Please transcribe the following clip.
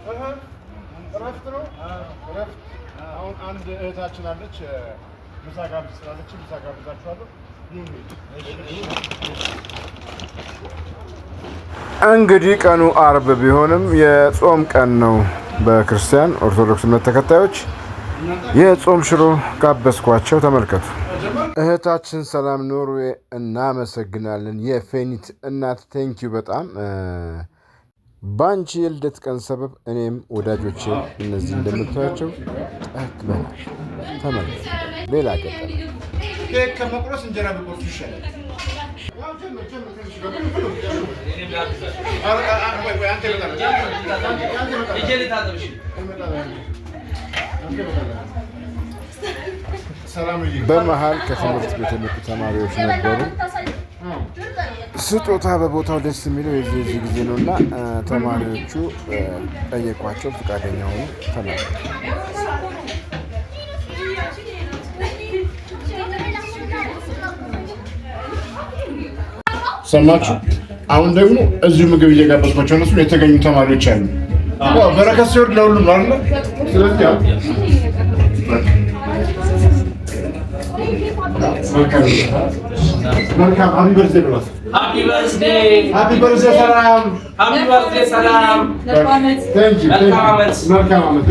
እረፍት ነው። እረፍት አሁን አንድ እህታችን አለች ምሳ ጋብዝ ስላለች ምሳ ጋብዛችኋለሁ። እንግዲህ ቀኑ አርብ ቢሆንም የጾም ቀን ነው። በክርስቲያን ኦርቶዶክስ እምነት ተከታዮች የጾም ሽሮ ጋበዝኳቸው። ተመልከቱ። እህታችን ሰላም ኖርዌይ እናመሰግናለን። የፌኒት እናት ቴንኪዩ በጣም ባንቺ የልደት ቀን ሰበብ እኔም ወዳጆቼ እነዚህ እንደምታዩቸው ጠግበናል። ተመልከቱ። ሌላ ገጠመኝ ኬክ ከመቁረስ እንጀራ ቢቆርሱ ይሻላል። በመሀል ከትምህርት ቤት የመጡ ተማሪዎች ነበሩ። ስጦታ በቦታው ደስ የሚለው የዚህ ጊዜ ነው እና ተማሪዎቹ ጠየቋቸው፣ ፈቃደኛ ሆኑ። ተናገሩ። ሰማችሁ? አሁን ደግሞ እዚሁ ምግብ እየጋበዝኳቸው እነሱ የተገኙ ተማሪዎች አሉ። በረከት ሲወርድ ለሁሉም አለ። ስለዚህ መልካም ሃፒ በርዝዴይ ብሏት። ሃፒ በርዝዴይ ሰላም። ሃፒ በርዝዴይ ሰላም። መልካም ዓመት። መልካም ዓመት።